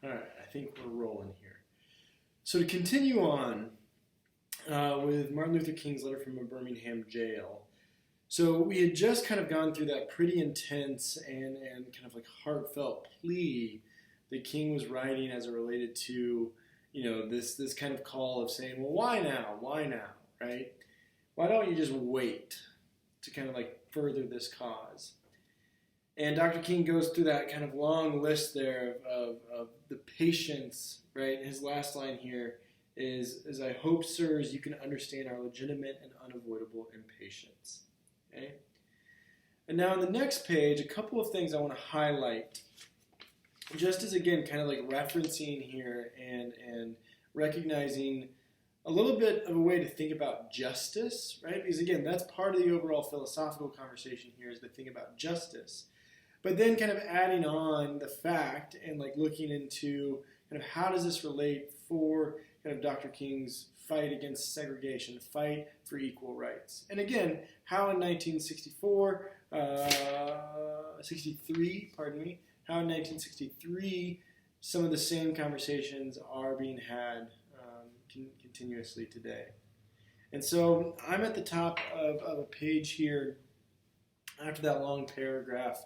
All right, I think we're rolling here. So to continue on with Martin Luther King's letter from a Birmingham jail. So we had just kind of gone through that pretty intense and kind of like heartfelt plea that King was writing as it related to, this kind of call of saying, well, why now? Why now, right? Why don't you just wait to kind of like further this cause? And Dr. King goes through that kind of long list there of the patience, right? His last line here is I hope, sirs, you can understand our legitimate and unavoidable impatience. Okay? And now on the next page, a couple of things I want to highlight, just as, again, kind of like referencing here and recognizing a little bit of a way to think about justice, right? Because, again, that's part of the overall philosophical conversation here is the thing about justice. But then kind of adding on the fact and like looking into kind of how does this relate for kind of Dr. King's fight against segregation, fight for equal rights. And again, how in 1963, some of the same conversations are being had continuously today. And so I'm at the top of a page here after that long paragraph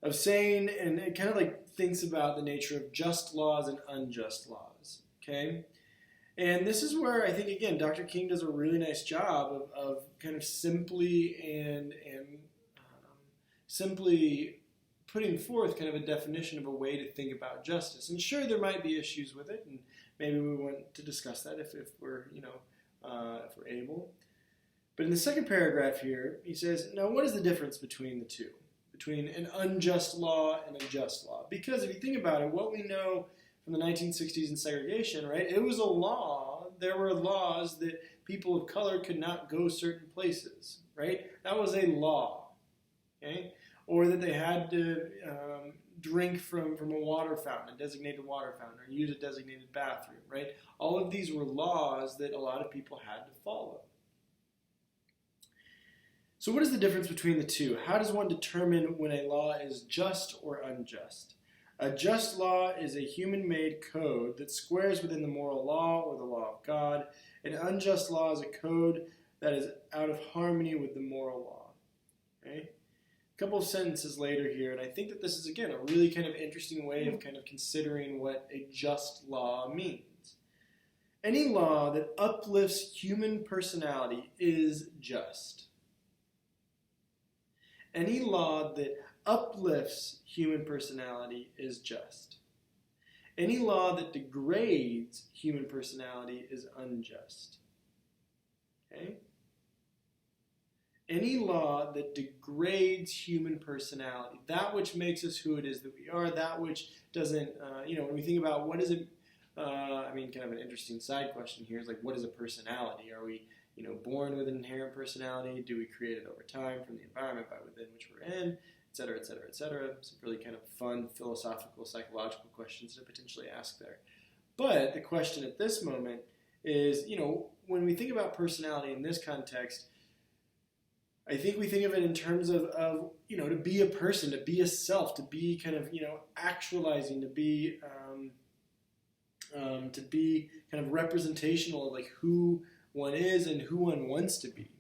of saying, and it kind of like thinks about the nature of just laws and unjust laws, okay? And this is where I think, again, Dr. King does a really nice job of kind of simply simply putting forth kind of a definition of a way to think about justice. And sure, there might be issues with it, and maybe we want to discuss that if we're, if we're able. But in the second paragraph here, he says, now what is the difference between the two? Between an unjust law and a just law? Because if you think about it, what we know from the 1960s and segregation, right, it was a law. There were laws that people of color could not go certain places, right? That was a law, okay? Or that they had to drink from a water fountain, a designated water fountain, or use a designated bathroom, right? All of these were laws that a lot of people had to follow. So what is the difference between the two? How does one determine when a law is just or unjust? A just law is a human-made code that squares within the moral law or the law of God. An unjust law is a code that is out of harmony with the moral law. Okay? A couple of sentences later here, and I think that this is, again, a really kind of interesting way of kind of considering what a just law means. Any law that uplifts human personality is just. Any law that uplifts human personality is just. Any law that degrades human personality is unjust. Okay? Any law that degrades human personality, that which makes us who it is that we are, that which doesn't, when we think about what is it, kind of an interesting side question here is like, what is a personality? Are we born with an inherent personality? Do we create it over time from the environment by within which we're in, et cetera, et cetera, et cetera? Some really kind of fun philosophical, psychological questions to potentially ask there. But the question at this moment is, when we think about personality in this context, I think we think of it in terms of to be a person, to be a self, to be kind of, actualizing, to be kind of representational of like who one is and who one wants to be.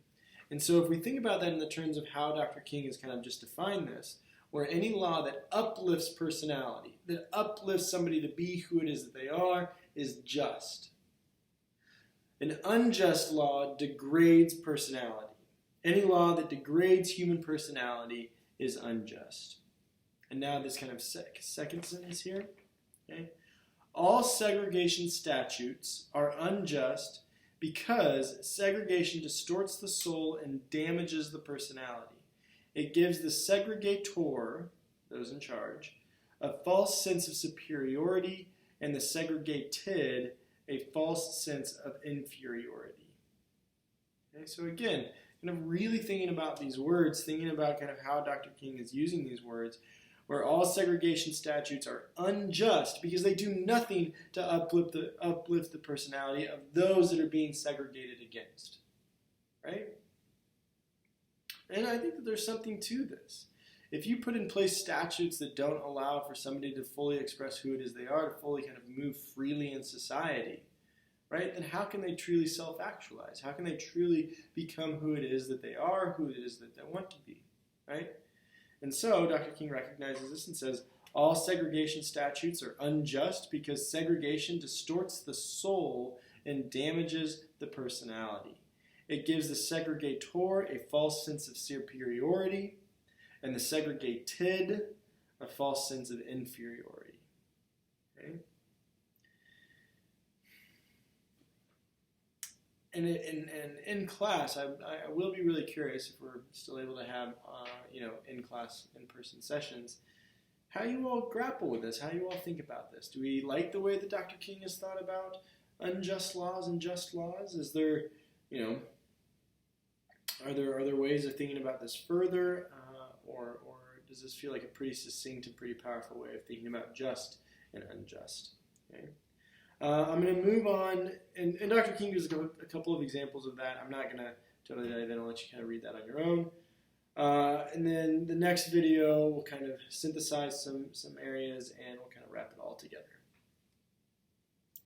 And so if we think about that in the terms of how Dr. King has kind of just defined this, where any law that uplifts personality, that uplifts somebody to be who it is that they are, is just. An unjust law degrades personality. Any law that degrades human personality is unjust. And now this kind of second sentence here. Okay? All segregation statutes are unjust because segregation distorts the soul and damages the personality. It gives the segregator, those in charge, a false sense of superiority and the segregated a false sense of inferiority. Okay, so again, kind of really thinking about these words, thinking about kind of how Dr. King is using these words, where all segregation statutes are unjust because they do nothing to uplift the personality of those that are being segregated against. Right? And I think that there's something to this. if you put in place statutes that don't allow for somebody to fully express who it is they are, to fully kind of move freely in society, right, then how can they truly self-actualize? How can they truly become who it is that they are, who it is that they want to be, right? And so Dr. King recognizes this and says, all segregation statutes are unjust because segregation distorts the soul and damages the personality. It gives the segregator a false sense of superiority and the segregated a false sense of inferiority. Okay? And in class, I will be really curious if we're still able to have in-class, in-person sessions, how you all grapple with this, how you all think about this. Do we like the way that Dr. King has thought about unjust laws and just laws? Is there, are there ways of thinking about this further, or does this feel like a pretty succinct and pretty powerful way of thinking about just and unjust? Okay. I'm going to move on, and Dr. King gives a couple of examples of that. I'm not going to totally dive in. I'll let you kind of read that on your own. And then the next video, we'll kind of synthesize some areas, and we'll kind of wrap it all together.